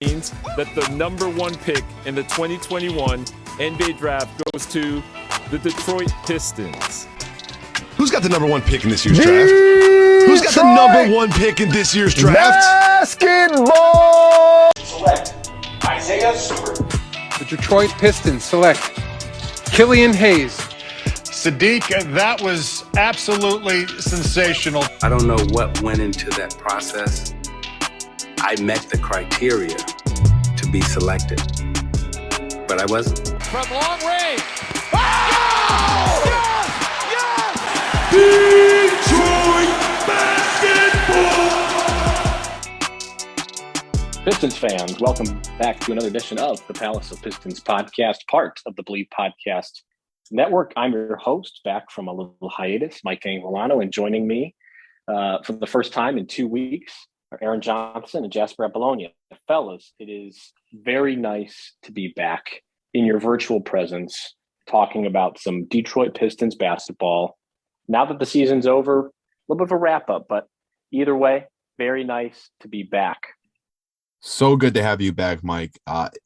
means that the number one pick in the 2021 NBA draft goes to the Detroit Pistons. Who's got the number one pick in this year's draft? Who's got the number one pick in this year's draft? Basketball! Select Isaiah Stewart. The Detroit Pistons select Killian Hayes. Sadiq, that was absolutely sensational. I don't know what went into that process. I met the criteria to be selected, but I wasn't. From long range. Oh! Yes! Detroit basketball! Pistons fans, welcome back to another edition of the Palace of Pistons Podcast, part of the Believe Podcast Network. I'm your host, back from a little hiatus, Mike Anguilano, and joining me for the first time in 2 weeks are Aaron Johnson and Jasper Apollonia. Fellas, it is very nice to be back in your virtual presence, talking about some Detroit Pistons basketball. Now that the season's over, a little bit of a wrap-up, but either way, very nice to be back. So good to have you back, Mike.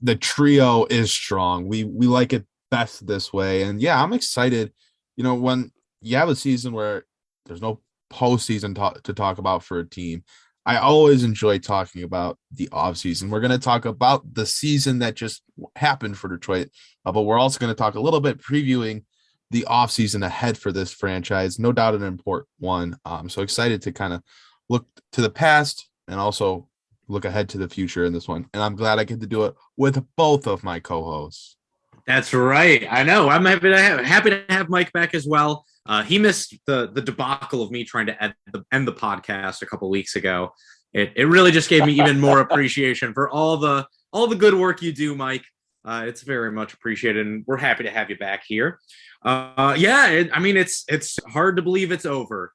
The trio is strong. We like it best this way. And yeah, I'm excited. You know, when you have a season where there's no postseason to talk about for a team, I always enjoy talking about the offseason. We're going to talk about the season that just happened for Detroit, but we're also going to talk a little bit previewing the offseason ahead for this franchise. No doubt an important one. I'm so excited to kind of look to the past and also look ahead to the future in this one. And I'm glad I get to do it with both of my co-hosts. That's right. I know. I'm happy to have Mike back as well. He missed the debacle of me trying to end the podcast a couple weeks ago. It really just gave me even more appreciation for all the good work you do, Mike. It's very much appreciated, and we're happy to have you back here. It's hard to believe it's over.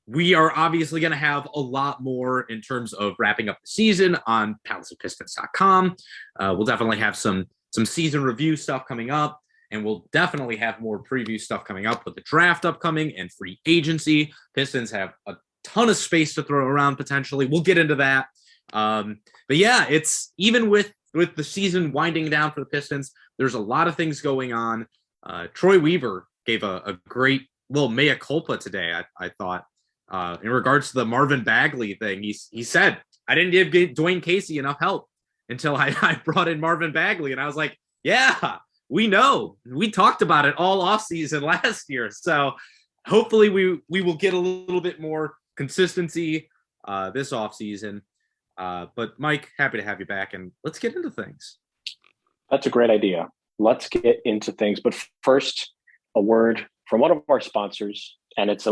We are obviously going to have a lot more in terms of wrapping up the season on PalaceofPistons.com. We'll definitely have some season review stuff coming up, and we'll definitely have more preview stuff coming up with the draft upcoming and free agency. Pistons have a ton of space to throw around potentially. We'll get into that. But yeah, it's even with the season winding down for the Pistons, there's a lot of things going on. Troy Weaver gave a great little mea culpa today, I thought, in regards to the Marvin Bagley thing. He said, I didn't give Dwayne Casey enough help until I brought in Marvin Bagley. And I was like, yeah, we know. We talked about it all offseason last year. So hopefully we will get a little bit more consistency this offseason. But Mike, happy to have you back, and let's get into things. That's a great idea. Let's get into things. But first, a word from one of our sponsors, and it's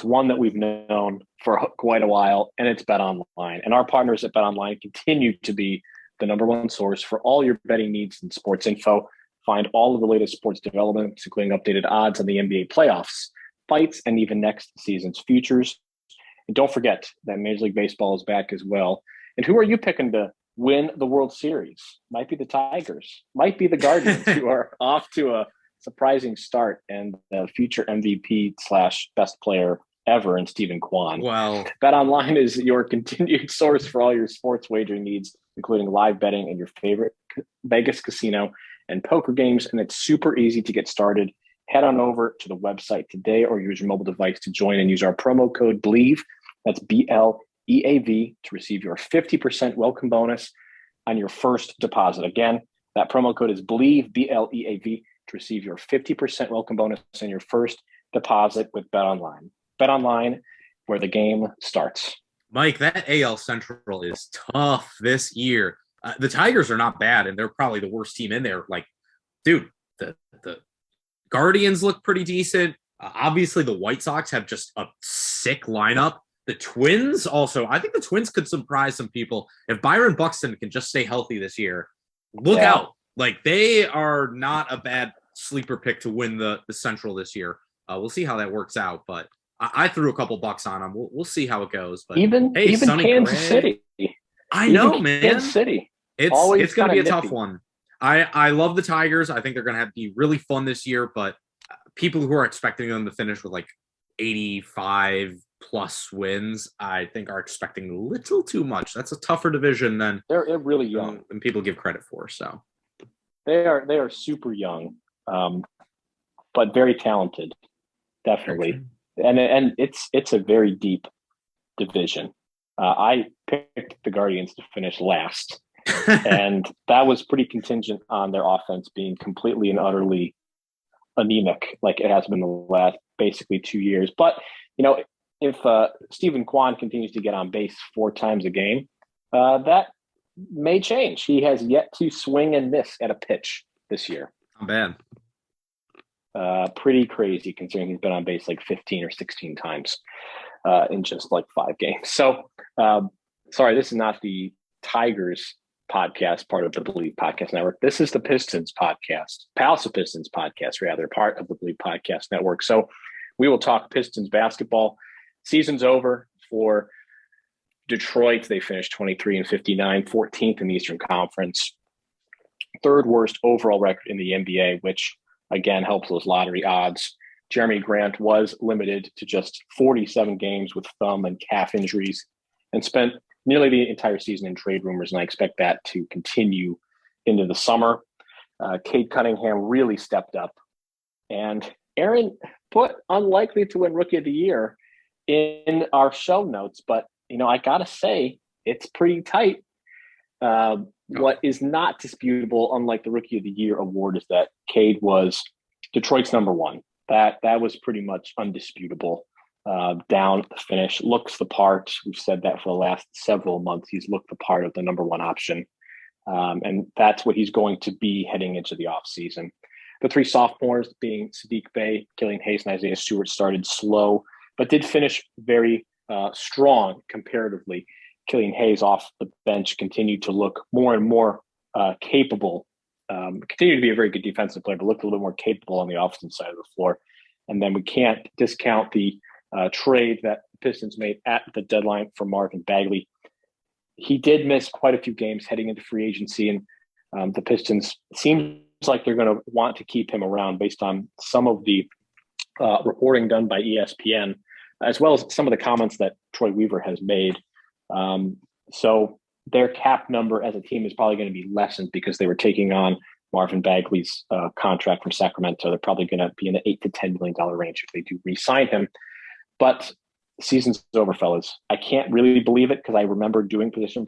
one that we've known for quite a while, and it's BetOnline. And our partners at BetOnline continue to be the number one source for all your betting needs and sports info. Find all of the latest sports developments, including updated odds on the NBA playoffs, fights, and even next season's futures. And don't forget that Major League Baseball is back as well. And who are you picking to win the World Series? Might be the Tigers, might be the Guardians, who are off to a surprising start, and the future MVP / best player ever in Stephen Kwan. Wow. BetOnline is your continued source for all your sports wagering needs, including live betting and your favorite Vegas casino and poker games. And it's super easy to get started. Head on over to the website today or use your mobile device to join and use our promo code BLEAV. That's BLEAV to receive your 50% welcome bonus on your first deposit. Again, that promo code is BLEAV, BLEAV, to receive your 50% welcome bonus on your first deposit with BetOnline. BetOnline, where the game starts. Mike, that AL Central is tough this year. The Tigers are not bad, and they're probably the worst team in there. Like, dude, the Guardians look pretty decent. Obviously, the White Sox have just a sick lineup. The Twins also, I think the Twins could surprise some people. If Byron Buxton can just stay healthy this year, look out. Like, they are not a bad sleeper pick to win the Central this year. We'll see how that works out, but I threw a couple bucks on them. We'll see how it goes. But even Kansas City. I know, man. Kansas City. It's going to be a tough one. I love the Tigers. I think they're going to be really fun this year, but people who are expecting them to finish with like 85, plus wins, I think are expecting a little too much. That's a tougher division than they're really young than people give credit for. So they are super young, but very talented, definitely. And it's a very deep division. I picked the Guardians to finish last, and that was pretty contingent on their offense being completely and utterly anemic, like it has been the last basically 2 years. But if Stephen Kwan continues to get on base 4 times a game, that may change. He has yet to swing and miss at a pitch this year. Not bad. Pretty crazy considering he's been on base like 15 or 16 times in just like 5 games. So, sorry, this is not the Tigers podcast, part of the Believe Podcast Network. This is the Pistons podcast, Palace of Pistons Podcast, rather, part of the Believe Podcast Network. So we will talk Pistons basketball. Season's over for Detroit. They finished 23-59, 14th in the Eastern Conference, 3rd worst overall record in the NBA, which again helps those lottery odds. Jeremy Grant was limited to just 47 games with thumb and calf injuries and spent nearly the entire season in trade rumors, and I expect that to continue into the summer. Cade Cunningham really stepped up, and Aaron put unlikely to win Rookie of the Year in our show notes, but I gotta say it's pretty tight. What is not disputable, unlike the Rookie of the Year award, is that Cade was Detroit's number 1. That was pretty much undisputable. Down the finish, looks the part. We've said that for the last several months. He's looked the part of the number 1 option, and that's what he's going to be heading into the offseason. The 3 sophomores, being Saddiq Bey, Killian Hayes, and Isaiah Stewart, started slow, but did finish very strong comparatively. Killian Hayes off the bench continued to look more and more capable, continued to be a very good defensive player, but looked a little more capable on the offensive side of the floor. And then we can't discount the trade that the Pistons made at the deadline for Marvin Bagley. He did miss quite a few games heading into free agency, and the Pistons seems like they're going to want to keep him around based on some of the reporting done by ESPN, as well as some of the comments that Troy Weaver has made. So their cap number as a team is probably going to be lessened because they were taking on Marvin Bagley's contract from Sacramento. They're probably going to be in the $8 to $10 million range if they do re-sign him. But season's over, fellas. I can't really believe it because I remember doing position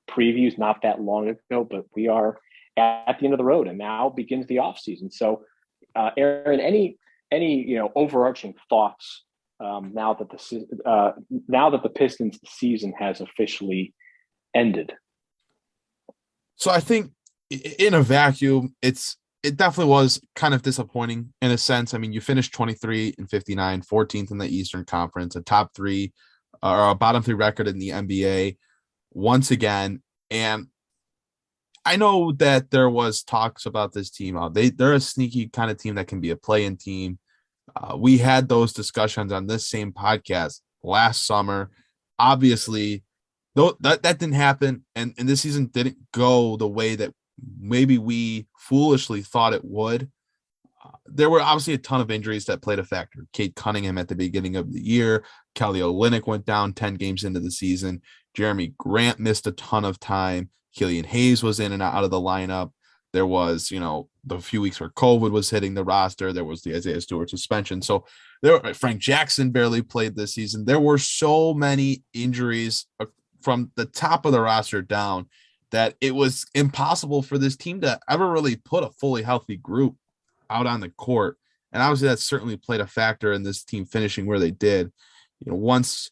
previews not that long ago, but we are at the end of the road, and now begins the offseason. So, Aaron, any overarching thoughts now that the Pistons season has officially ended? So I think in a vacuum, it definitely was kind of disappointing in a sense. I mean, you finished 23-59, 14th in the Eastern Conference, a top 3 or a bottom 3 record in the NBA once again. And I know that there was talks about this team. They're a sneaky kind of team that can be a play-in team. We had those discussions on this same podcast last summer. Obviously, though that didn't happen, and this season didn't go the way that maybe we foolishly thought it would. There were obviously a ton of injuries that played a factor. Cade Cunningham at the beginning of the year. Kelly Olynyk went down 10 games into the season. Jeremy Grant missed a ton of time. Killian Hayes was in and out of the lineup. There was, the few weeks where COVID was hitting the roster. There was the Isaiah Stewart suspension. So Frank Jackson barely played this season. There were so many injuries from the top of the roster down that it was impossible for this team to ever really put a fully healthy group out on the court. And obviously that certainly played a factor in this team finishing where they did. Once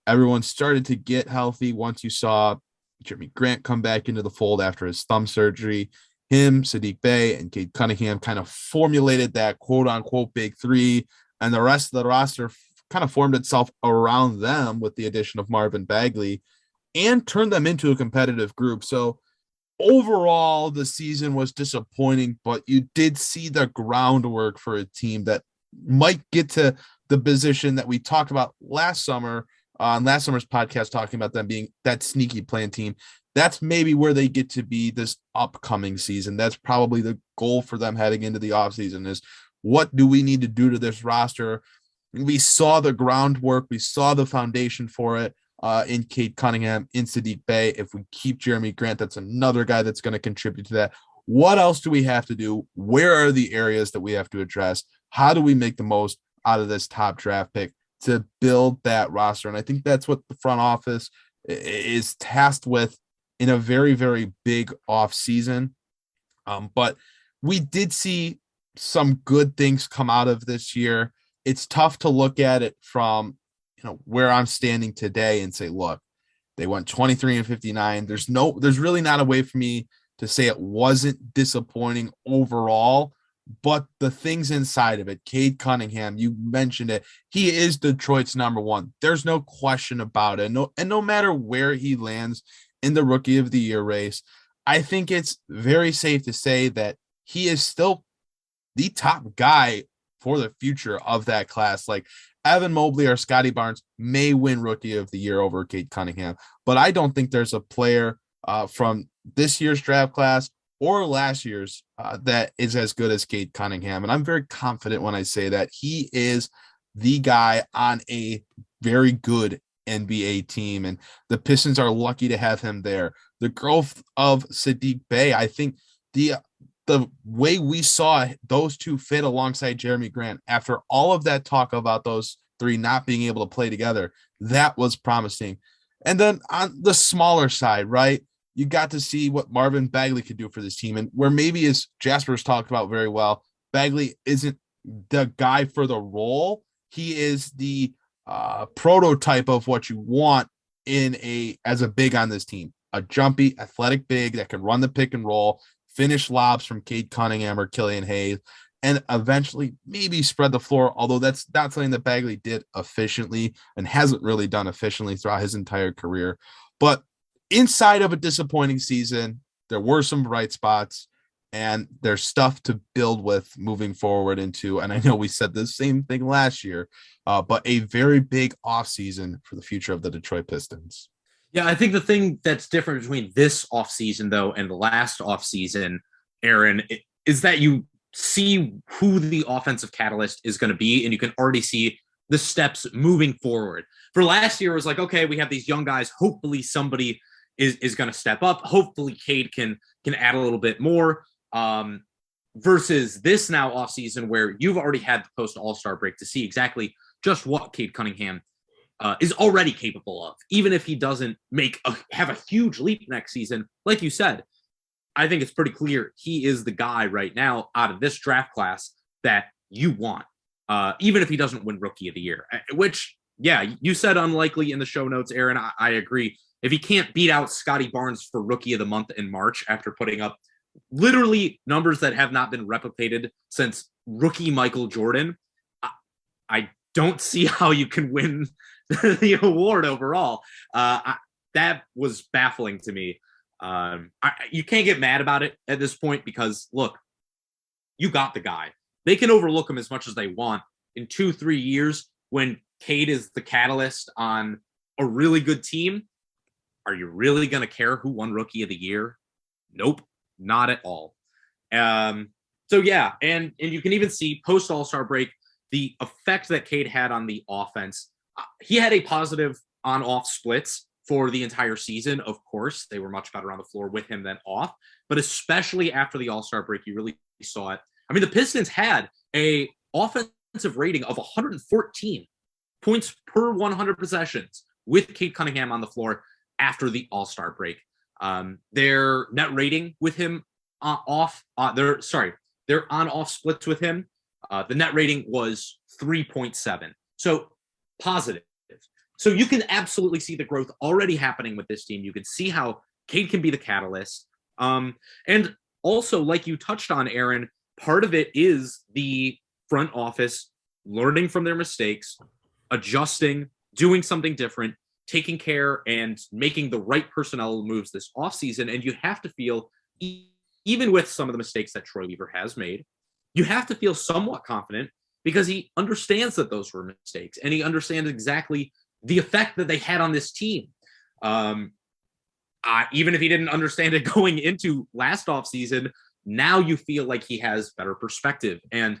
everyone started to get healthy, once you saw Jeremy Grant come back into the fold after his thumb surgery, him, Saddiq Bey, and Cade Cunningham kind of formulated that quote-unquote big 3, and the rest of the roster kind of formed itself around them with the addition of Marvin Bagley and turned them into a competitive group. So overall, the season was disappointing, but you did see the groundwork for a team that might get to the position that we talked about last summer on last summer's podcast, talking about them being that sneaky playing team. That's maybe where they get to be this upcoming season. That's probably the goal for them heading into the offseason is what do we need to do to this roster We saw the groundwork. We saw the foundation for it in Cade Cunningham, in Saddiq Bey. If we keep Jeremy Grant, that's another guy that's going to contribute to that. What else do we have to do? Where are the areas that we have to address? How do we make the most out of this top draft pick to build that roster? And I think that's what the front office is tasked with in a very, very big offseason. But we did see some good things come out of this year. It's tough to look at it from, where I'm standing today and say, look, they went 23-59. There's really not a way for me to say it wasn't disappointing overall, but the things inside of it, Cade Cunningham, you mentioned it. He is Detroit's number one. There's no question about it. No matter where he lands in the Rookie of the Year race, I think it's very safe to say that he is still the top guy for the future of that class. Like Evan Mobley or Scotty Barnes may win Rookie of the Year over Cade Cunningham, but I don't think there's a player from this year's draft class or last year's that is as good as Cade Cunningham. And I'm very confident when I say that he is the guy on a very good NBA team, and the Pistons are lucky to have him there. The growth of Saddiq Bey, I think the way we saw those two fit alongside Jeremy Grant after all of that talk about those three not being able to play together, that was promising. And then on the smaller side, right, you got to see what Marvin Bagley could do for this team. And where maybe, as Jasper's talked about very well, Bagley isn't the guy for the role. He is the prototype of what you want as a big on this team, a jumpy, athletic big that can run the pick and roll, finish lobs from Cade Cunningham or Killian Hayes, and eventually maybe spread the floor, although that's not something that Bagley did efficiently and hasn't really done efficiently throughout his entire career. But inside of a disappointing season, there were some bright spots, and there's stuff to build with moving forward into, and I know we said the same thing last year, but a very big offseason for the future of the Detroit Pistons. Yeah, I think the thing that's different between this offseason, though, and the last offseason, Aaron, is that you see who the offensive catalyst is going to be, and you can already see the steps moving forward. For last year, it was like, okay, we have these young guys. Hopefully somebody is going to step up. Hopefully Cade can add a little bit more. Versus this now offseason where you've already had the post All-Star break to see exactly just what Cade Cunningham is already capable of, even if he doesn't have a huge leap next season. Like you said, I think it's pretty clear he is the guy right now out of this draft class that you want, even if he doesn't win Rookie of the Year, which, yeah, you said unlikely in the show notes, Aaron. I agree. If he can't beat out Scotty Barnes for Rookie of the Month in March after putting up literally numbers that have not been replicated since rookie Michael Jordan, I don't see how you can win the award overall. That was baffling to me. You can't get mad about it at this point because, look, you got the guy. They can overlook him as much as they want. In 2-3 years, when Cade is the catalyst on a really good team, are you really going to care who won Rookie of the Year? Nope, not at all. So, yeah, and you can even see post All-Star break, the effect that Cade had on the offense. He had a positive on-off splits for the entire season. Of course, they were much better on the floor with him than off, but especially after the All-Star break, you really saw it. I mean, the Pistons had a offensive rating of 114 points per 100 possessions with Cade Cunningham on the floor after the All-Star break. Their net rating with him their on-off splits with him, the net rating was 3.7. So positive. So you can absolutely see the growth already happening with this team. You can see how Cade can be the catalyst. And also, like you touched on, Aaron, part of it is the front office learning from their mistakes, adjusting, doing something different, taking care and making the right personnel moves this offseason. And you have to feel, even with some of the mistakes that Troy Weaver has made, you have to feel somewhat confident because he understands that those were mistakes and he understands exactly the effect that they had on this team. Even if he didn't understand it going into last offseason, now you feel like he has better perspective. And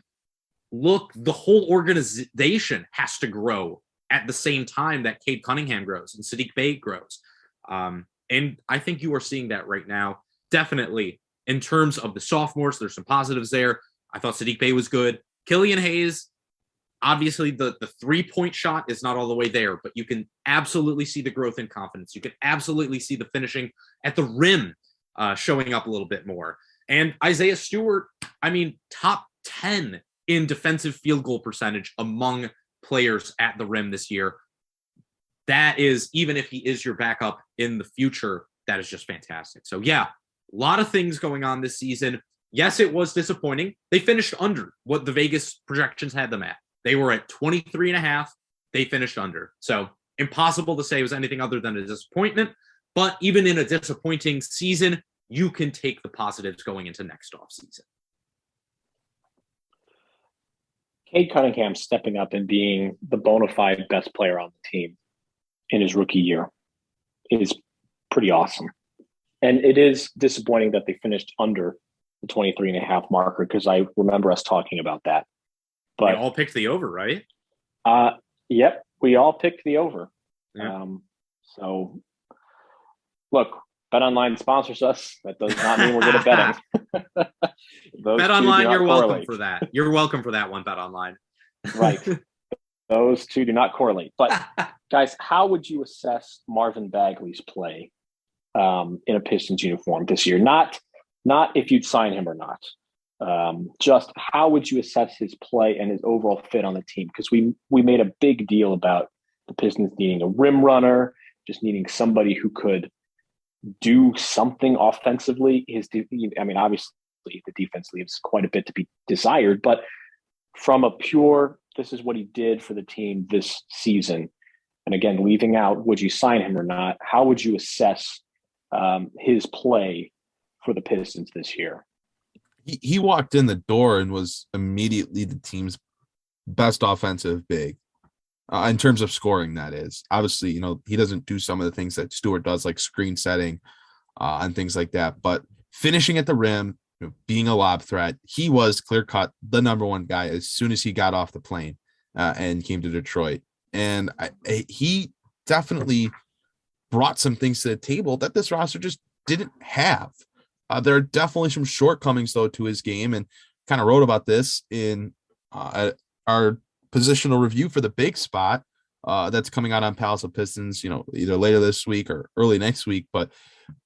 look, the whole organization has to grow at the same time that Cade Cunningham grows and Saddiq Bey grows. And I think you are seeing that right now. Definitely in terms of the sophomores, there's some positives there. I thought Saddiq Bey was good. Killian Hayes, obviously the 3-point shot is not all the way there, but you can absolutely see the growth in confidence. You can absolutely see the finishing at the rim showing up a little bit more. And Isaiah Stewart, I mean, top 10 in defensive field goal percentage among players at the rim this year. That is, even if he is your backup in the future, that is just fantastic. So yeah, a lot of things going on this season. Yes, it was disappointing. They finished under what the Vegas projections had them at. They were at 23.5. They finished under. So impossible to say it was anything other than a disappointment. But even in a disappointing season, you can take the positives going into next offseason. Cade Cunningham stepping up and being the bona fide best player on the team in his rookie year is pretty awesome. And it is disappointing that they finished under the 23.5 marker, because I remember us talking about that. But we all picked the over, right? Yep, we all picked the over. Yeah. So look, BetOnline sponsors us. That does not mean we're good at betting. BetOnline, you're welcome for that. You're welcome for that one, BetOnline. Right. Those two do not correlate. But guys, how would you assess Marvin Bagley's play in a Pistons uniform this year? Not if you'd sign him or not. Just how would you assess his play and his overall fit on the team? Because we made a big deal about the Pistons needing a rim runner, just needing somebody who could do something offensively. Obviously the defense leaves quite a bit to be desired, but from a pure, this is what he did for the team this season. And again, leaving out, would you sign him or not? How would you assess his play for the Pistons this year? He walked in the door and was immediately the team's best offensive big in terms of scoring. That is, obviously, he doesn't do some of the things that Stewart does, like screen setting and things like that, but finishing at the rim, being a lob threat, he was clear cut the number one guy as soon as he got off the plane and came to Detroit. And he definitely brought some things to the table that this roster just didn't have. There are definitely some shortcomings, though, to his game, and kind of wrote about this in our positional review for the big spot that's coming out on Palace of Pistons, either later this week or early next week. But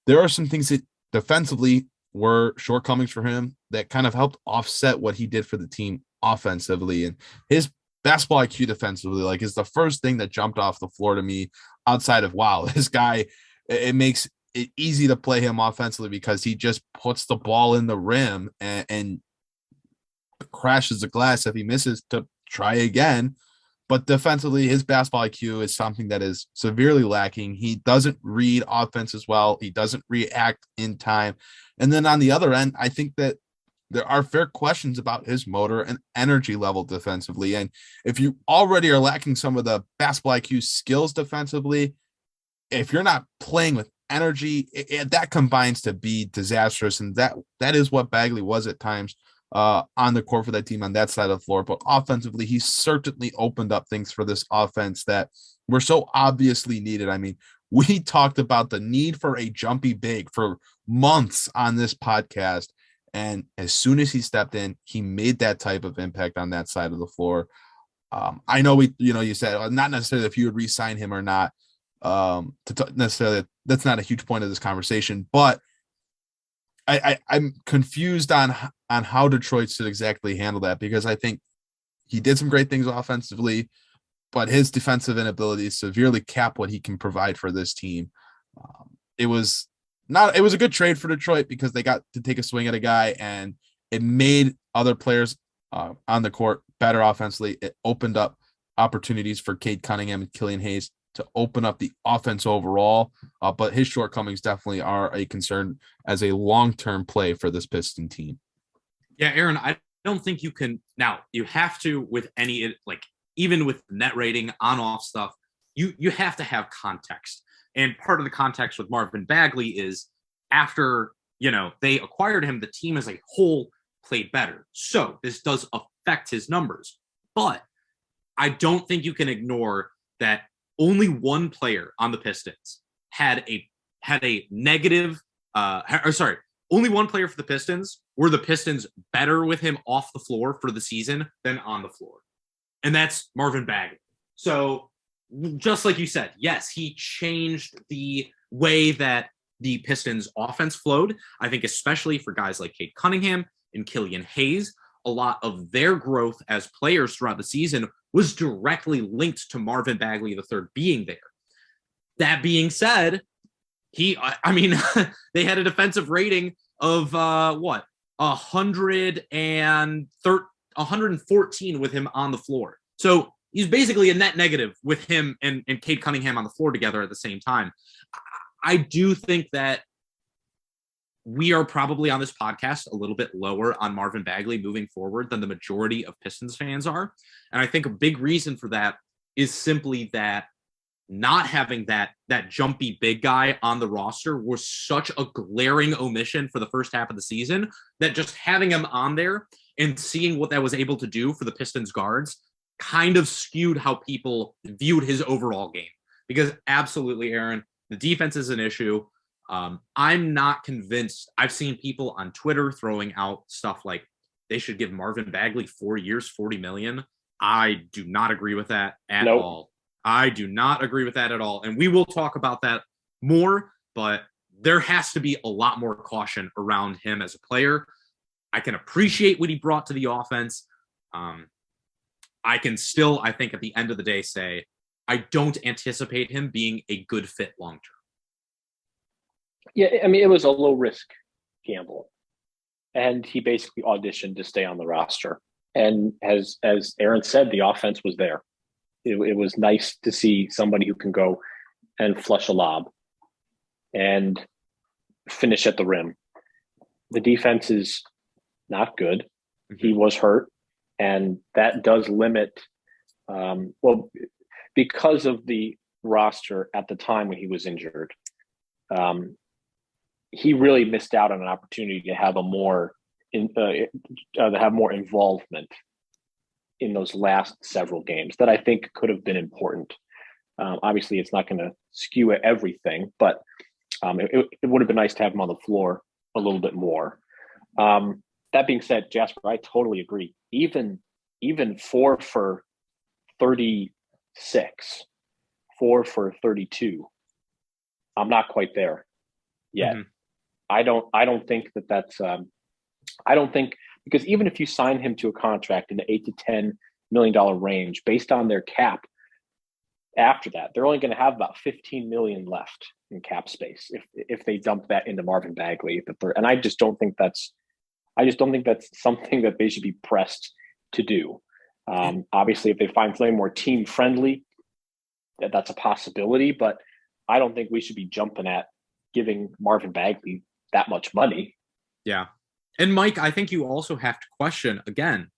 there are some things that defensively were shortcomings for him that kind of helped offset what he did for the team offensively. And his basketball IQ defensively, is the first thing that jumped off the floor to me outside of, wow, this guy, it makes it easy to play him offensively because he just puts the ball in the rim and crashes the glass if he misses to try again. But defensively, his basketball IQ is something that is severely lacking. He doesn't read offense as well. He doesn't react in time. And then on the other end, I think that there are fair questions about his motor and energy level defensively. And if you already are lacking some of the basketball IQ skills defensively, if you're not playing with energy, that combines to be disastrous. And that is what Bagley was at times on the court for that team on that side of the floor. But offensively, he certainly opened up things for this offense that were so obviously needed. I mean, we talked about the need for a jumpy big for months on this podcast. And as soon as he stepped in, he made that type of impact on that side of the floor. I know you said not necessarily if you would re-sign him or not. Necessarily, that's not a huge point of this conversation, but I'm confused on how Detroit should exactly handle that, because I think he did some great things offensively, but his defensive inabilities severely cap what he can provide for this team. It was a good trade for Detroit because they got to take a swing at a guy, and it made other players on the court better offensively. It opened up opportunities for Cade Cunningham and Killian Hayes to open up the offense overall, but his shortcomings definitely are a concern as a long-term play for this Piston team. Yeah, Aaron, I don't think you can. Now, you have to, with any, even with net rating, on-off stuff, you have to have context. And part of the context with Marvin Bagley is after, they acquired him, the team as a whole played better. So this does affect his numbers. But I don't think you can ignore that only one player on the Pistons had a negative, only one player for the Pistons were the Pistons better with him off the floor for the season than on the floor. And that's Marvin Bagley. So just like you said, yes, he changed the way that the Pistons offense flowed. I think especially for guys like Cade Cunningham and Killian Hayes, a lot of their growth as players throughout the season was directly linked to Marvin Bagley III being there. That being said, they had a defensive rating of 114 with him on the floor. So he's basically a net negative with him and Cade Cunningham on the floor together at the same time. I do think that we are probably on this podcast a little bit lower on Marvin Bagley moving forward than the majority of Pistons fans are. And I think a big reason for that is simply that not having that jumpy big guy on the roster was such a glaring omission for the first half of the season that just having him on there and seeing what that was able to do for the Pistons guards kind of skewed how people viewed his overall game. Because absolutely, Aaron, the defense is an issue. I'm not convinced. I've seen people on Twitter throwing out stuff like they should give Marvin Bagley 4 years, $40 million. I do not agree with that at all. I do not agree with that at all. And we will talk about that more, but there has to be a lot more caution around him as a player. I can appreciate what he brought to the offense. I can still, I think at the end of the day, say, I don't anticipate him being a good fit long-term. Yeah, I mean, it was a low-risk gamble. And he basically auditioned to stay on the roster. And as Aaron said, the offense was there. It was nice to see somebody who can go and flush a lob and finish at the rim. The defense is not good. He was hurt, and that does limit because of the roster at the time when he was injured. He really missed out on an opportunity to have more involvement in those last several games that I think could have been important. Obviously, it's not going to skew everything, but it would have been nice to have him on the floor a little bit more. That being said, Jasper, I totally agree. Even 4 for 36, 4 for 32, I'm not quite there yet. Mm-hmm. I don't think that's I don't think, because even if you sign him to a contract in the $8 to $10 million range, based on their cap, after that, they're only going to have about $15 million left in cap space if they dump that into Marvin Bagley. And I just don't think that's something that they should be pressed to do. Obviously, if they find something more team friendly, that's a possibility. But I don't think we should be jumping at giving Marvin Bagley that much money. Yeah. And Mike, I think you also have to question again,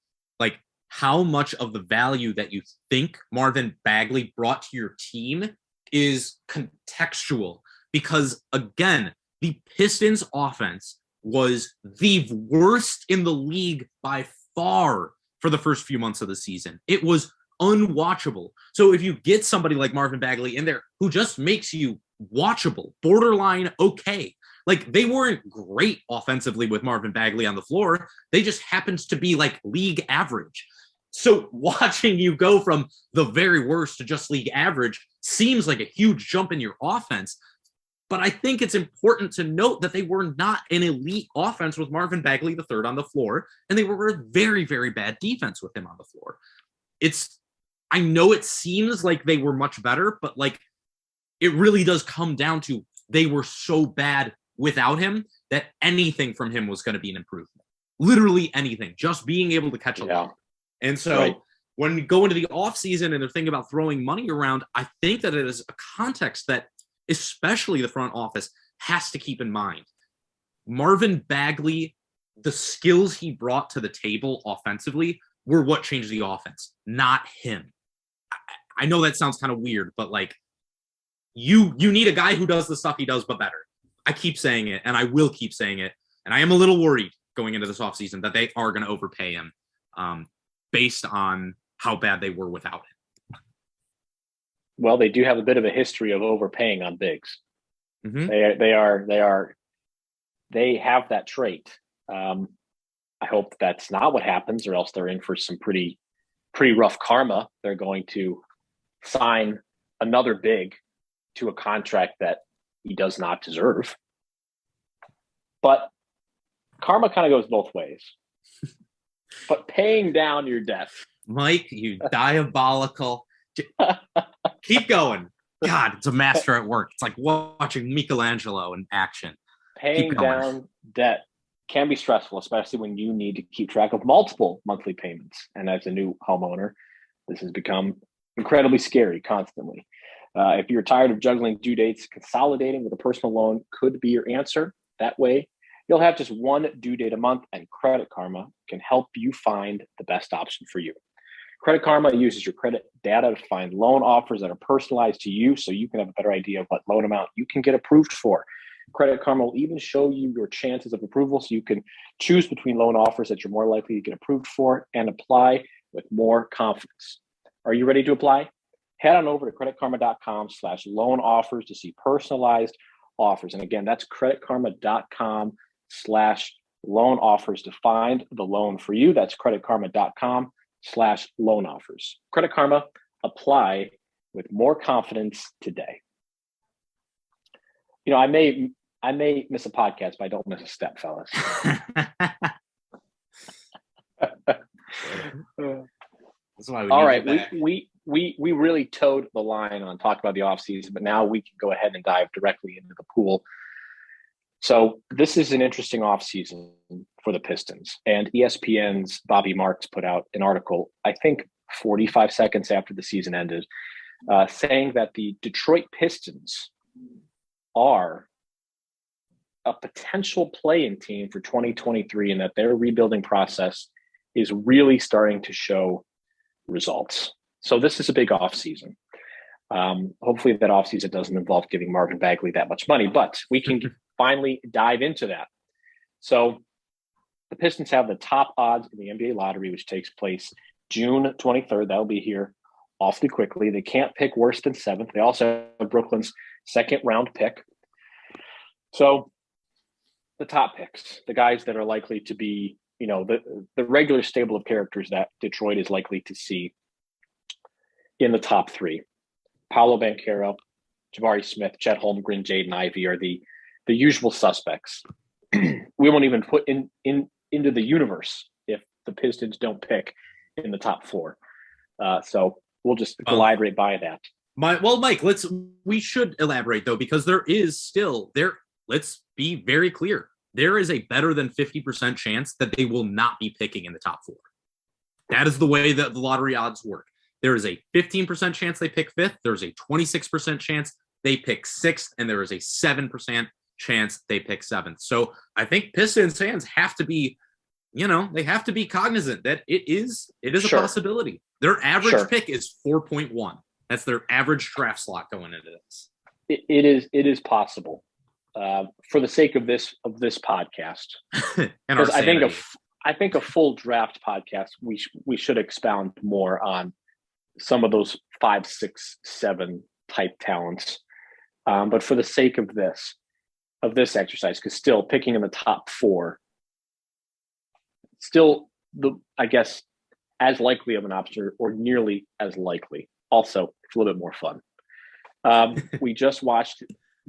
like how much of the value that you think Marvin Bagley brought to your team is contextual. Because again, the Pistons offense was the worst in the league by far for the first few months of the season. It was unwatchable. So if you get somebody like Marvin Bagley in there who just makes you watchable, borderline okay. Like they weren't great offensively with Marvin Bagley on the floor. They just happened to be like league average. So watching you go from the very worst to just league average seems like a huge jump in your offense. But I think it's important to note that they were not an elite offense with Marvin Bagley III on the floor, and they were a very, very bad defense with him on the floor. I know it seems like they were much better, but like it really does come down to they were so bad without him that anything from him was going to be an improvement. Literally anything, just being able to catch a lob. And so when we go into the offseason and they're thinking about throwing money around, I think that it is a context that especially the front office has to keep in mind. Marvin Bagley, the skills he brought to the table offensively were what changed the offense, not him. I know that sounds kind of weird, but like you need a guy who does the stuff he does, but better. I keep saying it, and I will keep saying it. And I am a little worried going into this offseason that they are going to overpay him. based on how bad they were without him. Well, they do have a bit of a history of overpaying on bigs. Mm-hmm. They have that trait. I hope that's not what happens, or else they're in for some pretty rough karma. They're going to sign another big to a contract that he does not deserve. But karma kind of goes both ways. But paying down your debt. Mike, you diabolical. Keep going. God, it's a master at work. It's like watching Michelangelo in action. Paying down debt can be stressful, especially when you need to keep track of multiple monthly payments. And as a new homeowner, this has become incredibly scary constantly. If you're tired of juggling due dates, consolidating with a personal loan could be your answer. That way, you'll have just one due date a month, and Credit Karma can help you find the best option for you. Credit Karma uses your credit data to find loan offers that are personalized to you, so you can have a better idea of what loan amount you can get approved for. Credit Karma will even show you your chances of approval, so you can choose between loan offers that you're more likely to get approved for and apply with more confidence. Are you ready to apply? Head on over to creditkarma.com/loan offers to see personalized offers. And again, that's creditkarma.com/loan offers to find the loan for you. That's creditkarma.com/loan offers. Credit Karma, apply with more confidence today. You know, I may miss a podcast, but I don't miss a step, fellas. That's why we all right, we really towed the line on talking about the offseason, but now we can go ahead and dive directly into the pool. So this is an interesting offseason for the Pistons, and ESPN's Bobby Marks put out an article, I think 45 seconds after the season ended, saying that the Detroit Pistons are a potential play-in team for 2023, and that their rebuilding process is really starting to show results. So this is a big offseason. Hopefully that offseason doesn't involve giving Marvin Bagley that much money, but we can finally dive into that. So the Pistons have the top odds in the NBA lottery, which takes place June 23rd. That'll be here awfully quickly. They can't pick worse than 7th. They also have Brooklyn's second round pick. So the top picks, the guys that are likely to be, you know, the regular stable of characters that Detroit is likely to see in the top 3. Palolo Bacnhero, Jabari Smith, Chet Holmgren, Jaden Ivey are the usual suspects. We won't even put into the universe if the Pistons don't pick in the top 4. So we'll just glide right by that. Mike, we should elaborate though, because there is still there. Let's be very clear. There is a better than 50% chance that they will not be picking in the top 4. That is the way that the lottery odds work. There is a 15% chance they pick 5th. There's a 26% chance they pick 6th, and there is a 7% chance they pick 7th. So I think Pistons fans have to be, they have to be cognizant that it is a possibility. Their average pick is 4.1. That's their average draft slot going into this. It is possible. For the sake of this podcast, and our I think a full draft podcast, we should expound more on some of those 5, 6, 7 type talents. But for the sake of this exercise, because still picking in the top 4, still I guess as likely of an option or nearly as likely. Also, it's a little bit more fun. We just watched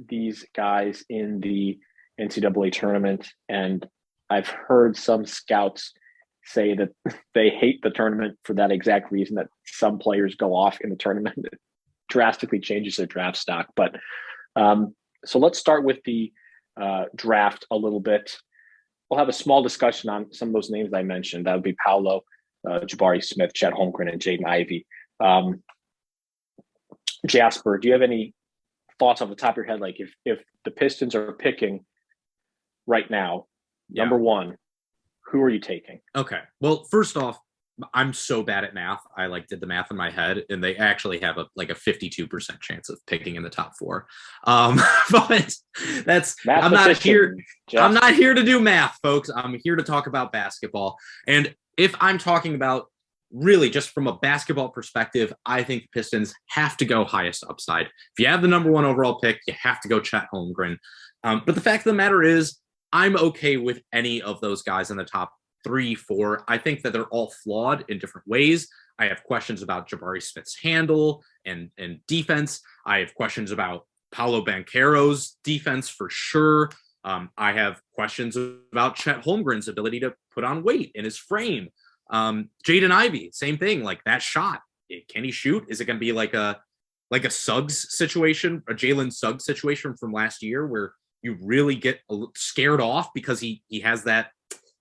these guys in the NCAA tournament, and I've heard some scouts say that they hate the tournament for that exact reason, that some players go off in the tournament. It drastically changes their draft stock. But so let's start with the draft a little bit. We'll have a small discussion on some of those names I mentioned. That would be Palolo, Jabari Smith, Chet Holmgren, and Jaden Ivey. Jasper, do you have any thoughts off the top of your head? Like if the Pistons are picking right now, number 1, who are you taking? Okay. Well, first off, I'm so bad at math. I did the math in my head, and they actually have a 52% chance of picking in the top 4. But I'm not here to do math, folks. I'm here to talk about basketball. And if I'm talking about really, just from a basketball perspective, I think the Pistons have to go highest upside. If you have the number 1 overall pick, you have to go Chet Holmgren. But the fact of the matter is, I'm okay with any of those guys in the top 3, 4. I think that they're all flawed in different ways. I have questions about Jabari Smith's handle and defense. I have questions about Palolo Bacnhnero's defense for sure. I have questions about Chet Holmgren's ability to put on weight in his frame. Jaden Ivey, same thing. Like that shot, can he shoot? Is it going to be like a Suggs situation, a Jalen Suggs situation from last year, where you really get scared off because he has that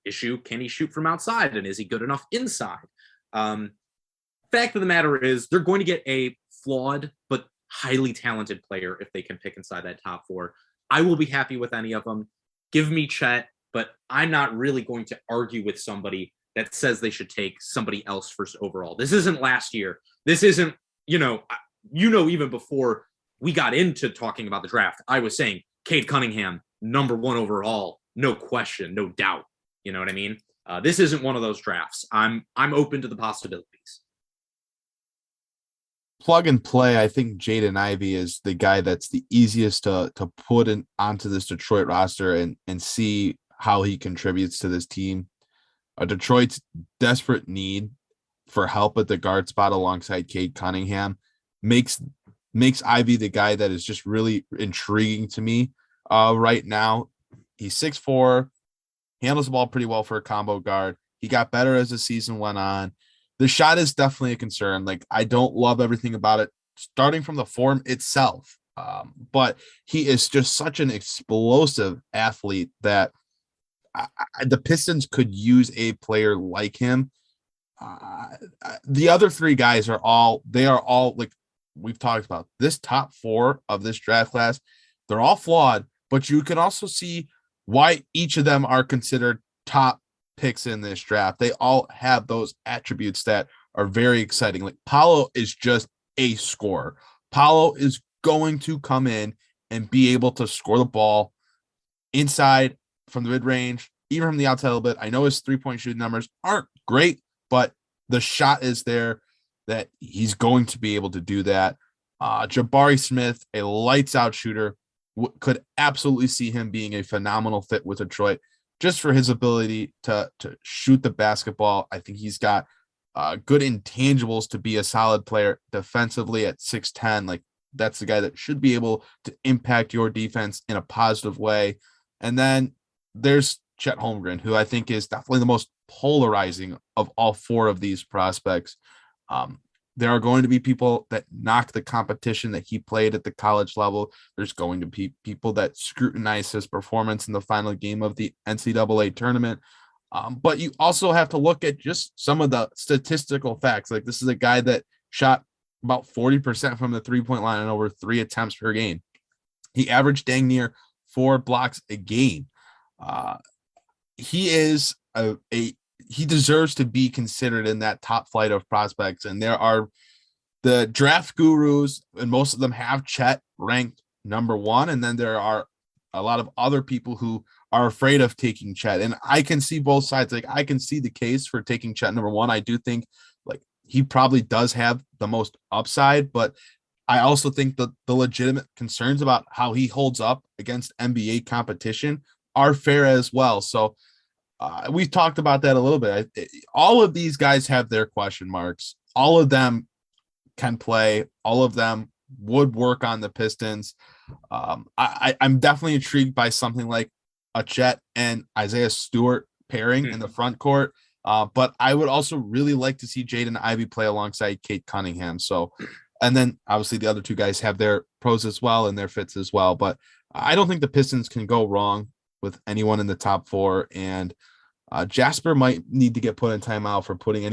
issue? Can he shoot from outside, and is he good enough inside? Fact of the matter is, they're going to get a flawed but highly talented player if they can pick inside that top 4. I will be happy with any of them. Give me Chet, but I'm not really going to argue with somebody that says they should take somebody else first overall. This isn't last year. This isn't, even before we got into talking about the draft, I was saying Cade Cunningham, number 1 overall, no question, no doubt. You know what I mean? This isn't one of those drafts. I'm open to the possibilities. Plug and play. I think Jaden Ivey is the guy that's the easiest to put in onto this Detroit roster and see how he contributes to this team. Detroit's desperate need for help at the guard spot alongside Cade Cunningham makes Ivey the guy that is just really intriguing to me right now. He's 6'4", handles the ball pretty well for a combo guard. He got better as the season went on. The shot is definitely a concern. Like, I don't love everything about it, starting from the form itself. But he is just such an explosive athlete that the Pistons could use a player like him. The other 3 guys are all like we've talked about. This top 4 of this draft class, they're all flawed, but you can also see why each of them are considered top picks in this draft. They all have those attributes that are very exciting. Like, Paolo is just a scorer. Paolo is going to come in and be able to score the ball inside, from the mid-range, even from the outside a little bit. I know his 3-point shooting numbers aren't great, but the shot is there that he's going to be able to do that. Jabari Smith, a lights-out shooter, could absolutely see him being a phenomenal fit with Detroit just for his ability to shoot the basketball. I think he's got good intangibles to be a solid player defensively at 6'10". Like, that's the guy that should be able to impact your defense in a positive way. And then there's Chet Holmgren, who I think is definitely the most polarizing of all 4 of these prospects. There are going to be people that knock the competition that he played at the college level. There's going to be people that scrutinize his performance in the final game of the NCAA tournament. But you also have to look at just some of the statistical facts. Like, this is a guy that shot about 40% from the 3-point line and over 3 attempts per game. He averaged dang near 4 blocks a game. He is he deserves to be considered in that top flight of prospects. And there are the draft gurus, and most of them have Chet ranked number 1. And then there are a lot of other people who are afraid of taking Chet. And I can see both sides. Like, I can see the case for taking Chet number 1. I do think, like, he probably does have the most upside, but I also think that the legitimate concerns about how he holds up against NBA competition are fair as well. So we've talked about that a little bit. All of these guys have their question marks. All of them can play. All of them would work on the Pistons. I'm definitely intrigued by something like a Chet and Isaiah Stewart pairing in the front court. But I would also really like to see Jaden Ivey play alongside Cade Cunningham. So, and then obviously the other 2 guys have their pros as well and their fits as well. But I don't think the Pistons can go wrong with anyone in the top 4. And Jasper might need to get put in timeout for putting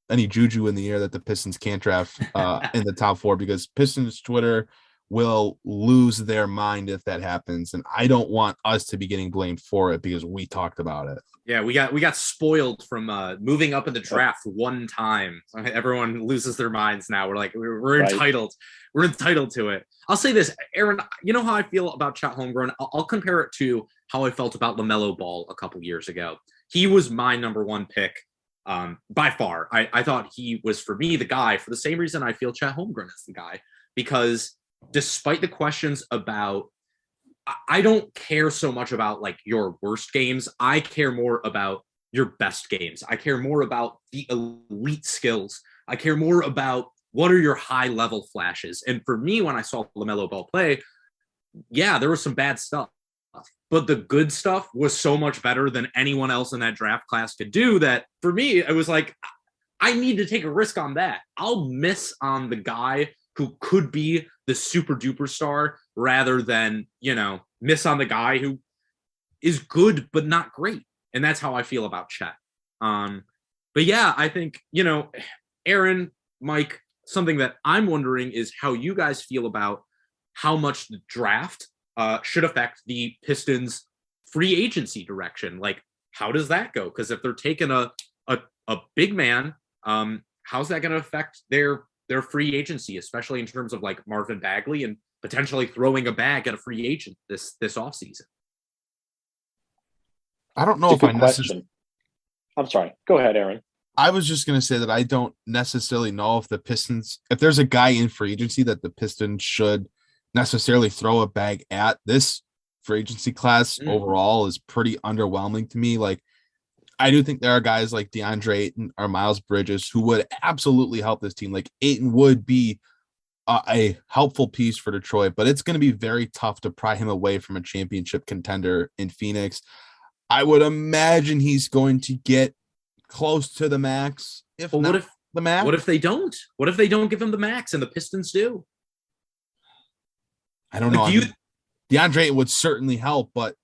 any juju in the air that the Pistons can't draft in the top 4, because Pistons Twitter will lose their mind if that happens. And I don't want us to be getting blamed for it because we talked about it. Yeah, we got spoiled from moving up in the draft one time. Everyone loses their minds now. We're like, we're entitled. We're entitled to it. I'll say this, Aaron, you know how I feel about Chet Holmgren? I'll compare it to how I felt about LaMelo Ball a couple years ago. He was my number 1 pick by far. I thought he was, for me, the guy for the same reason I feel Chet Holmgren is the guy, because despite the questions about, I don't care so much about like your worst games. I care more about your best games. I care more about the elite skills. I care more about what are your high level flashes. And for me, when I saw LaMelo Ball play, yeah, there was some bad stuff, but the good stuff was so much better than anyone else in that draft class could do, that for me, it was like, I need to take a risk on that. I'll miss on the guy who could be the super duper star rather than, miss on the guy who is good, but not great. And that's how I feel about Chet. But yeah, I think, Aaron, Mike, something that I'm wondering is how you guys feel about how much the draft should affect the Pistons' free agency direction. Like, how does that go? Because if they're taking a big man, how's that going to affect their free agency, especially in terms of like Marvin Bagley and potentially throwing a bag at a free agent this offseason? I don't know if I question. I'm sorry. Go ahead, Aaron. I was just going to say that I don't necessarily know if the Pistons, if there's a guy in free agency that the Pistons should necessarily throw a bag at. This free agency class overall is pretty underwhelming to me. Like, I do think there are guys like DeAndre Ayton or Miles Bridges who would absolutely help this team. Like, Ayton would be a helpful piece for Detroit, but it's going to be very tough to pry him away from a championship contender in Phoenix. I would imagine he's going to get close to the max. The max? What if they don't? What if they don't give him the max and the Pistons do? I don't know. DeAndre Ayton would certainly help, but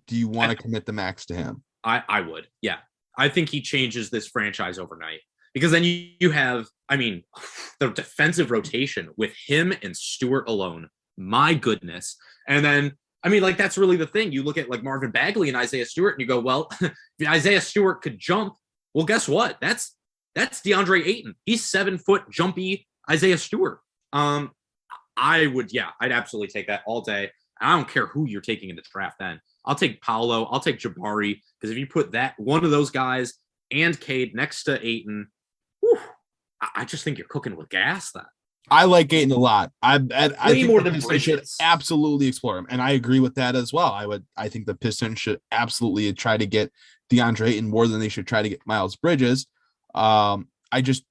do you want to commit the max to him? I would. Yeah. I think he changes this franchise overnight, because then you have, the defensive rotation with him and Stewart alone. My goodness. And then, that's really the thing. You look at like Marvin Bagley and Isaiah Stewart and you go, well, if Isaiah Stewart could jump, well, guess what? That's DeAndre Ayton. He's 7 foot jumpy Isaiah Stewart. I'd absolutely take that all day. I don't care who you're taking in the draft then. I'll take Palolo. I'll take Jabari, because if you put that one of those guys and Cade next to Ayton, I just think you're cooking with gas then. I like Ayton a lot. I think more the than Pistons should absolutely explore him, and I agree with that as well. I think the Pistons should absolutely try to get DeAndre Ayton more than they should try to get Miles Bridges. I just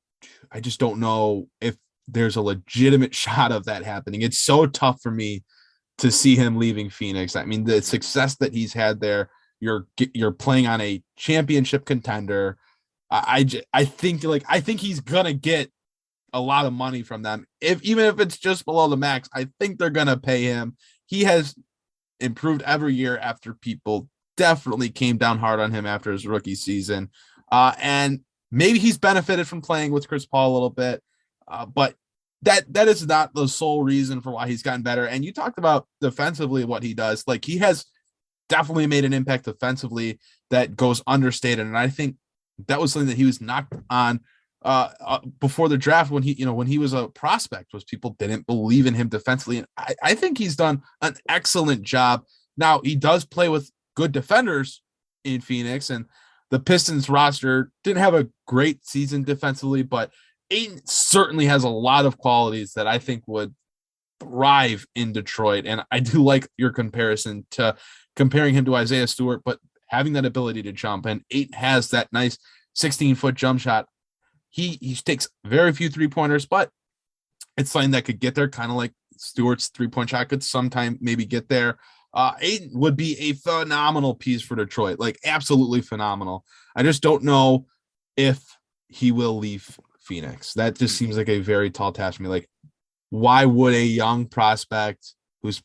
don't know if there's a legitimate shot of that happening. It's so tough for me to see him leaving Phoenix. The success that he's had there, you're playing on a championship contender. I think he's gonna get a lot of money from them. Even if it's just below the max, I think they're gonna pay him. He has improved every year after people definitely came down hard on him after his rookie season. And maybe he's benefited from playing with Chris Paul a little bit. But that is not the sole reason for why he's gotten better. And you talked about defensively what he does. Like, he has definitely made an impact defensively that goes understated. And I think that was something that he was knocked on before the draft when he was a prospect, was people didn't believe in him defensively. And I think he's done an excellent job. Now, he does play with good defenders in Phoenix, and the Pistons roster didn't have a great season defensively, but Ayton certainly has a lot of qualities that I think would thrive in Detroit. And I do like your comparing him to Isaiah Stewart, but having that ability to jump, and Ayton has that nice 16-foot jump shot. He takes very few 3-pointers, but it's something that could get there, kind of like Stewart's 3-point shot could sometime maybe get there. Ayton would be a phenomenal piece for Detroit, like absolutely phenomenal. I just don't know if he will leave Phoenix. That just seems like a very tall task to me. Like, why would a young prospect who's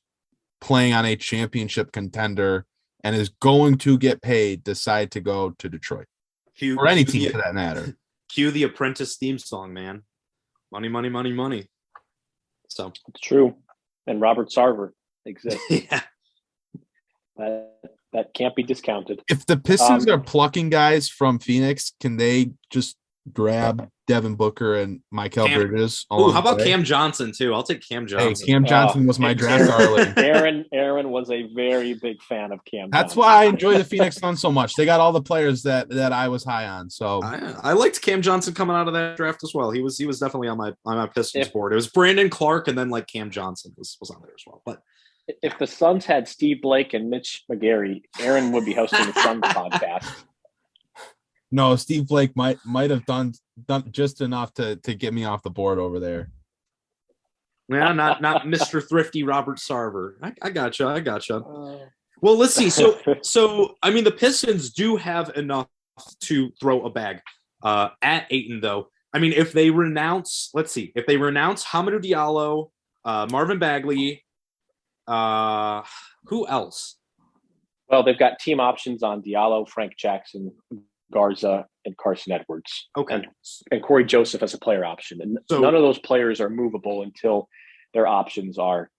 playing on a championship contender and is going to get paid decide to go to Detroit? Or any team for that matter. Cue the Apprentice theme song, man. Money, money, money, money. So it's true. And Robert Sarver exists. Yeah. That can't be discounted. If the Pistons are plucking guys from Phoenix, can they just grab Devin Booker and Michael Bridges. Oh, how about Cam Johnson too? I'll take Cam Johnson. Hey, Cam Johnson was my draft darling. Aaron was a very big fan of Cam. That's Johnson. why I enjoy the Phoenix Suns so much. They got all the players that I was high on. So I liked Cam Johnson coming out of that draft as well. He was definitely on my Pistons board. It was Brandon Clark and then like Cam Johnson was on there as well. But if the Suns had Steve Blake and Mitch McGary, Aaron would be hosting the Suns podcast. No, Steve Blake might have done just enough to get me off the board over there. Yeah, not Mr. Thrifty Robert Sarver. I gotcha. Well, let's see. So I mean, the Pistons do have enough to throw a bag at Ayton, though. I mean, if they renounce Hamidou Diallo, Marvin Bagley, who else? Well, they've got team options on Diallo, Frank Jackson, Garza, and Carson Edwards. Okay. And Corey Joseph as a player option. And so, none of those players are movable until their options are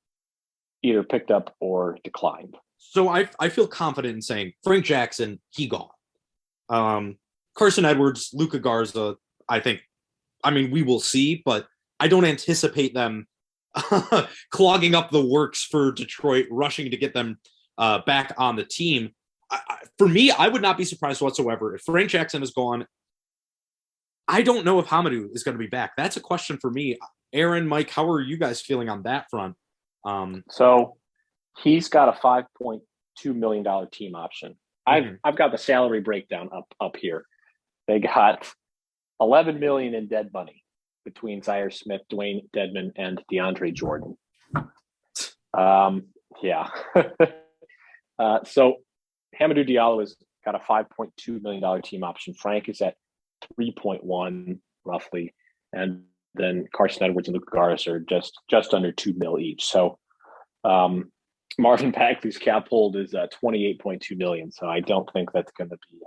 either picked up or declined. So I feel confident in saying Frank Jackson, he gone. Carson Edwards, Luka Garza, we will see, but I don't anticipate them clogging up the works for Detroit, rushing to get them back on the team. For me, I would not be surprised whatsoever if Frank Jackson is gone. I don't know if Hamidou is going to be back. That's a question for me. Aaron, Mike, how are you guys feeling on that front? So he's got a $5.2 million team option. I've got the salary breakdown up here. They got $11 million in dead money between Zaire Smith, Dwayne Dedman, and DeAndre Jordan. Yeah. So Hamidou Diallo has got a $5.2 million team option. Frank is at 3.1 roughly. And then Carson Edwards and Luka Garza are just under $2 million each. So Marvin Bagley's cap hold is $28.2 million. So I don't think that's going to be.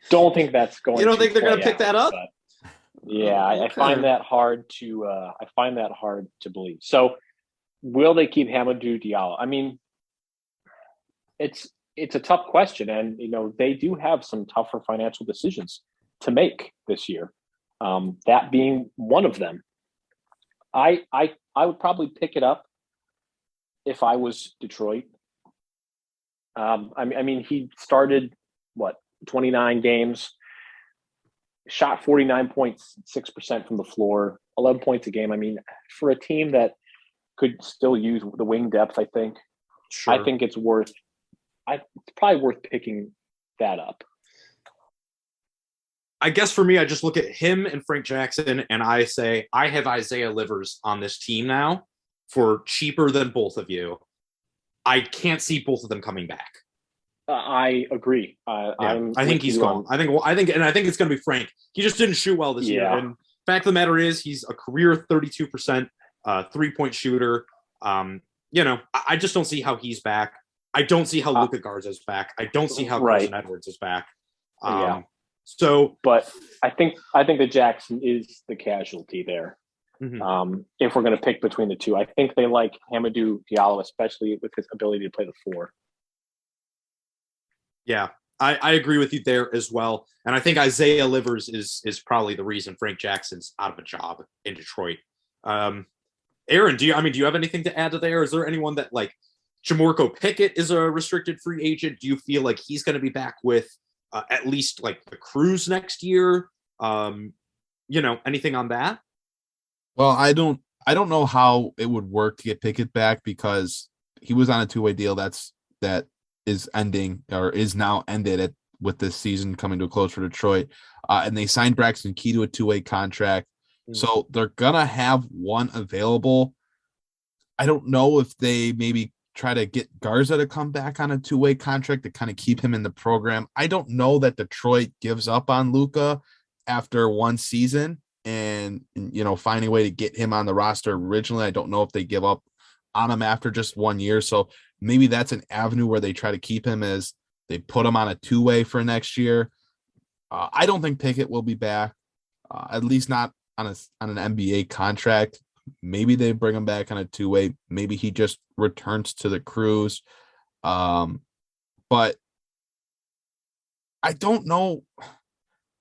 Don't think that's going. You don't think they're going to pick that up? Yeah, I find that hard to. I find that hard to believe. So, will they keep Hamidou Diallo? I mean, it's a tough question, and they do have some tougher financial decisions to make this year. That being one of them. I would probably pick it up if I was Detroit. I mean, he started 29 games, shot 49.6% from the floor, 11 points a game. I mean, for a team that could still use the wing depth, I think it's probably worth picking that up. I guess for me, I just look at him and Frank Jackson and I say, I have Isaiah Livers on this team now for cheaper than both of you. I can't see both of them coming back. I agree. I think he's gone. I think it's going to be Frank. He just didn't shoot well this year. And fact of the matter is, he's a career 32% 3-point shooter. I just don't see how he's back. I don't see how Luka Garza is back. I don't see how Carson Edwards is back. So, but I think that Jackson is the casualty there. Mm-hmm. If we're going to pick between the two, I think they like Hamidou Diallo, especially with his ability to play the 4. Yeah, I agree with you there as well. And I think Isaiah Livers is probably the reason Frank Jackson's out of a job in Detroit. Aaron, do you have anything to add to there? Is there anyone that like Jamorko Pickett is a restricted free agent? Do you feel like he's going to be back with at least like the Crews next year? Anything on that? Well, I don't know how it would work to get Pickett back because he was on a 2-way deal that is ending or is now ended with this season coming to a close for Detroit. And they signed Braxton Key to a 2-way contract. Mm-hmm. So they're going to have one available. I don't know if they maybe try to get Garza to come back on a 2-way contract to kind of keep him in the program. I don't know that Detroit gives up on Luka after one season and find a way to get him on the roster originally. I don't know if they give up on him after just 1 year. So maybe that's an avenue where they try to keep him as they put him on a 2-way for next year. I don't think Pickett will be back, at least not on an NBA contract. Maybe they bring him back on a 2-way. Maybe he just returns to the Crews. But I don't know.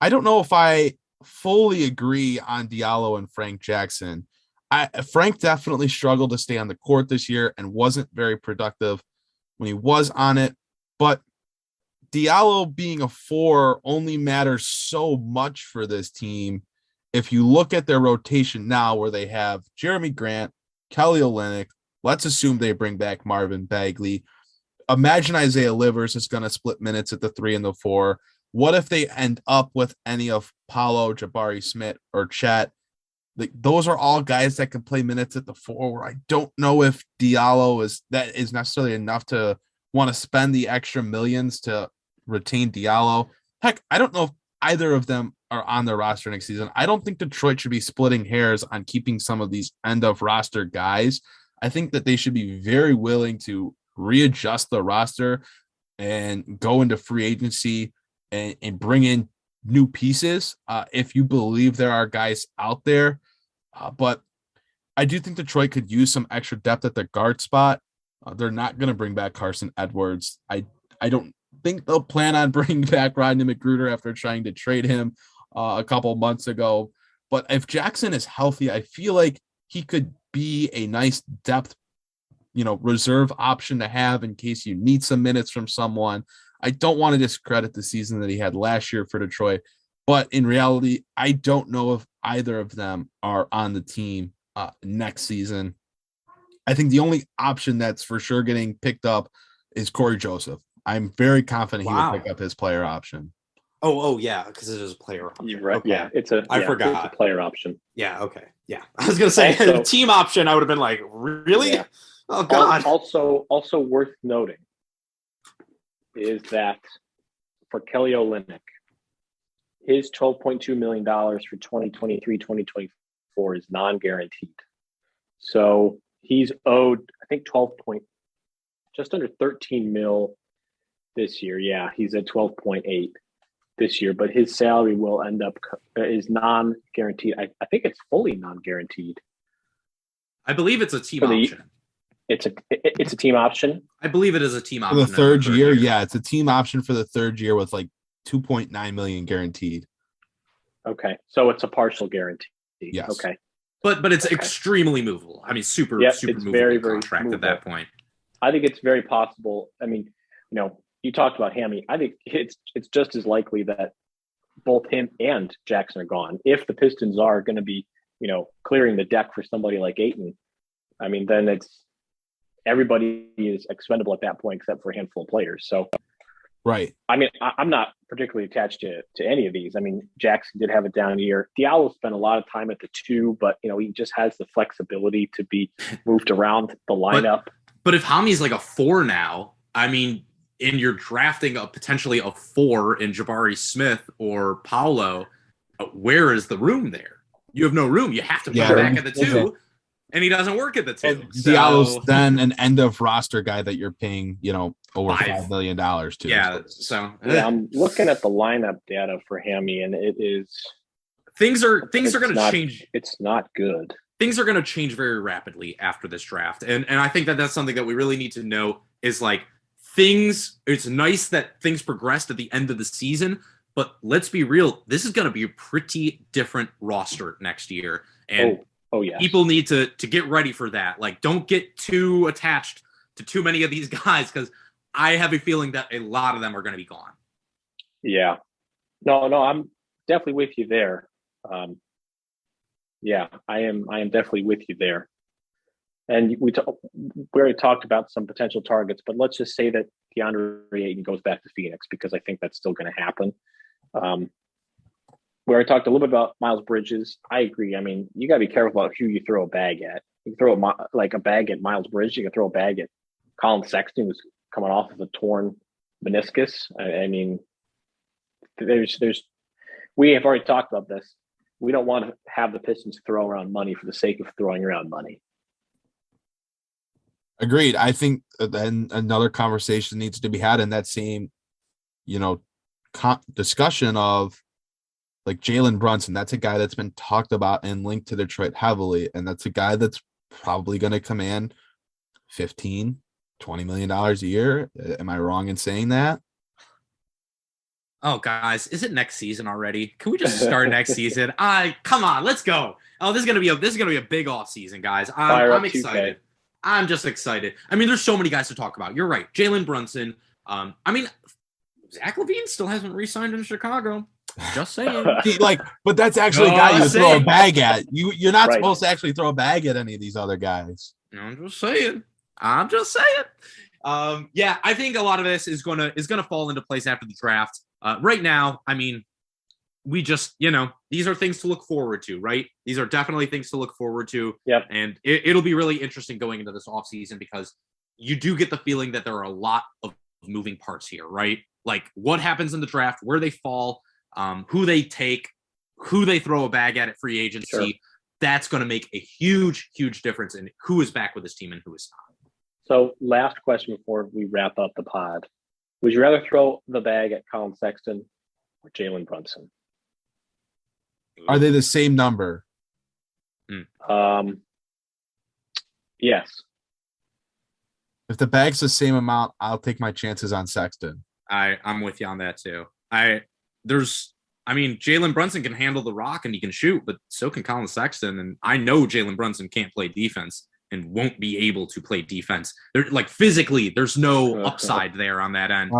I don't know if I fully agree on Diallo and Frank Jackson. Frank definitely struggled to stay on the court this year and wasn't very productive when he was on it. But Diallo being a 4 only matters so much for this team. If you look at their rotation now, where they have Jeremy Grant, Kelly Olynyk, let's assume they bring back Marvin Bagley. Imagine Isaiah Livers is going to split minutes at the 3 and the 4. What if they end up with any of Paolo, Jabari Smith, or Chet? Those are all guys that can play minutes at the 4. Where I don't know if Diallo is necessarily enough to want to spend the extra millions to retain Diallo. Heck, I don't know if either of them are on their roster next season. I don't think Detroit should be splitting hairs on keeping some of these end of roster guys. I think that they should be very willing to readjust the roster and go into free agency and bring in new pieces if you believe there are guys out there. But I do think Detroit could use some extra depth at the guard spot. They're not going to bring back Carson Edwards. I don't think they'll plan on bringing back Rodney McGruder after trying to trade him a couple months ago. But if Jackson is healthy, I feel like he could be a nice depth, reserve option to have in case you need some minutes from someone. I don't want to discredit the season that he had last year for Detroit, but in reality, I don't know if either of them are on the team next season. I think the only option that's for sure getting picked up is Corey Joseph. I'm very confident he will pick up his player option. Oh yeah, because it is a player option. You're right. Okay. Yeah, I forgot. It's a player option. Yeah. Okay. Yeah, I was gonna say Also, team option. I would have been like, really? Yeah. Oh God. Also worth noting is that for Kelly Olynyk, his $12.2 million for 2023-2024 is non-guaranteed. So he's owed, I think, just under 13 mil this year. Yeah, he's at 12.8 this year, but his salary will end up is non-guaranteed. I think it's fully non-guaranteed. I believe it's a team option. It's a team option. I believe it is a team For option. the third year, yeah, it's a team option for the third year with like 2.9 million guaranteed. Okay, so it's a partial guarantee. Yes. Okay. But it's extremely movable. I mean, super it's movable very contract movable. At that point. I think it's very possible. I mean, you talked about Hammy. I think it's just as likely that both him and Jackson are gone. If the Pistons are going to be, clearing the deck for somebody like Ayton, I mean, then everybody is expendable at that point except for a handful of players. So, right. I mean, I'm not particularly attached to any of these. I mean, Jackson did have a down year. Diallo spent a lot of time at the 2, but he just has the flexibility to be moved around the lineup. But if Hami's like a 4 now, I mean, and you're drafting potentially a 4 in Jabari Smith or Paolo, where is the room there? You have no room. You have to put him back at the 2, and he doesn't work at the 2. Diallo's then an end of roster guy that you're paying, over $5 million to. Yeah. So I'm looking at the lineup data for Hammy, and it is things are going to change. It's not good. Things are going to change very rapidly after this draft, and I think that's something that we really need to know is like things. It's nice that things progressed at the end of the season, but let's be real. This is going to be a pretty different roster next year, and yes. People need to get ready for that. Like, don't get too attached to too many of these guys because I have a feeling that a lot of them are going to be gone. Yeah, no, I'm definitely with you there. Yeah, I am definitely with you there. And we already talked about some potential targets, but let's just say that Deandre Ayton goes back to Phoenix because I think that's still going to happen. We already talked a little bit about Miles Bridges. I agree. I mean, you got to be careful about who you throw a bag at. You can throw a bag at Miles Bridges. You can throw a bag at Colin Sexton, who's coming off of a torn meniscus. I mean, we have already talked about this. We don't want to have the Pistons throw around money for the sake of throwing around money. Agreed. I think then another conversation needs to be had in that same, discussion of like Jalen Brunson. That's a guy that's been talked about and linked to Detroit heavily. And that's a guy that's probably going to command $15-20 million a year. Am I wrong in saying that? Oh, guys, is it next season already? Can we just start next season? Come on, let's go. Oh, this is gonna be a big off season, guys. I'm excited. 2K. I'm just excited. I mean, there's so many guys to talk about. You're right, Jalen Brunson. I mean, Zach LaVine still hasn't re-signed in Chicago. Just saying. But that's actually a guy you throw a bag at. You're not supposed to actually throw a bag at any of these other guys. I'm just saying. Yeah, I think a lot of this is gonna fall into place after the draft. Right now, I mean, we just, these are things to look forward to, right? These are definitely things to look forward to. Yep. And it'll be really interesting going into this offseason because you do get the feeling that there are a lot of moving parts here, right? Like what happens in the draft, where they fall, who they take, who they throw a bag at free agency. Sure. That's going to make a huge, huge difference in who is back with this team and who is not. So last question before we wrap up the pod. Would you rather throw the bag at Colin Sexton or Jalen Brunson? Are they the same number? Yes. If the bag's the same amount, I'll take my chances on Sexton. I'm with you on that too. Jalen Brunson can handle the rock and he can shoot, but so can Colin Sexton. And I know Jalen Brunson can't play defense and won't be able to play defense. Physically, there's no upside there on that end.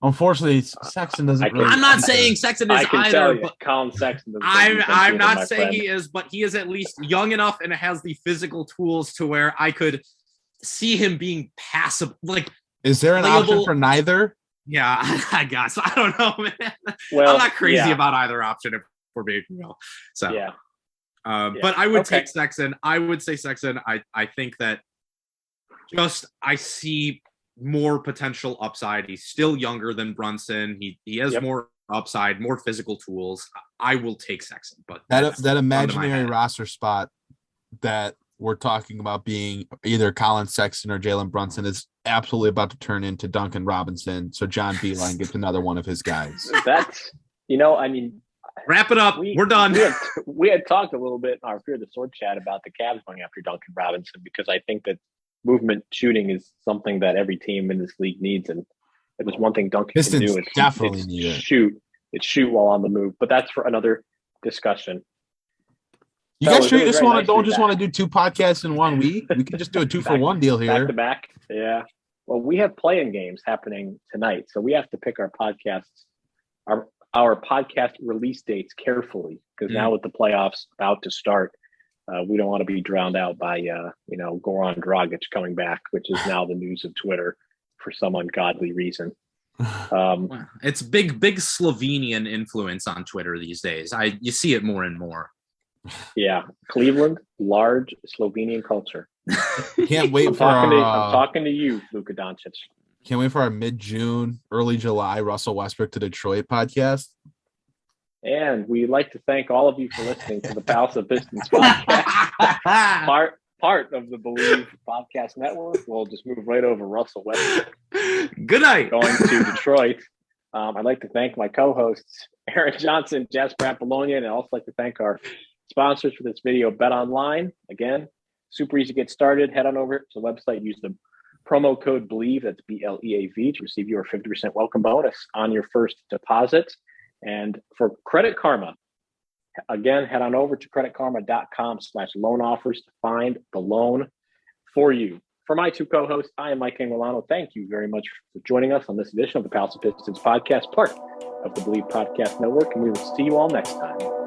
Unfortunately, Sexton doesn't. I'm not saying Sexton is either. But Colin Sexton. I'm not saying he is, but he is at least young enough and has the physical tools to where I could see him being passive. Is there an option for neither? Yeah, I guess. I don't know, man. Well, I'm not crazy about either option if we're being real. So yeah. But I would take Sexton. I would say Sexton. I think that I see more potential upside. He's still younger than Brunson. He has more upside, more physical tools. I will take Sexton. But that imaginary roster spot that we're talking about being either Colin Sexton or Jalen Brunson is absolutely about to turn into Duncan Robinson. So John Beilein gets another one of his guys. That's, wrap it up. We're done. We had talked a little bit in our Fear the Sword chat about the Cavs going after Duncan Robinson because I think that movement shooting is something that every team in this league needs. And if there's one thing Duncan Pistons can do, it's shoot. It's shoot while on the move. But that's for another discussion. You guys sure you don't just want to do 2 podcasts in 1 week? We can just do a 2-for-1 deal here. Back to back. Yeah. Well, we have play-in games happening tonight, so we have to pick our podcasts, our podcast release dates carefully because now with the playoffs about to start, we don't want to be drowned out by Goran Dragic coming back, which is now the news of Twitter for some ungodly reason. It's big Slovenian influence on Twitter these days. You see it more and more. Yeah, Cleveland, large Slovenian culture. Can't wait for I'm talking to you, Luka Doncic. Can't wait for our mid-June, early July Russell Westbrook to Detroit podcast. And we'd like to thank all of you for listening to the Palace of Pistons podcast. Part of the Believe Podcast Network. We'll just move right over Russell Westbrook. Good night. Going to Detroit. I'd like to thank my co-hosts, Aaron Johnson, Jasper Apollonia, and I'd also like to thank our sponsors for this video, Bet Online. Again, super easy to get started. Head on over to the website. Use the promo code BLEAV, that's BLEAV, to receive your 50% welcome bonus on your first deposit. And for Credit Karma, again, head on over to creditkarma.com/loan offers to find the loan for you. For my 2 co-hosts, I am Mike Anguilano. Thank you very much for joining us on this edition of the Palace of Pistons podcast, part of the Believe Podcast Network, and we will see you all next time.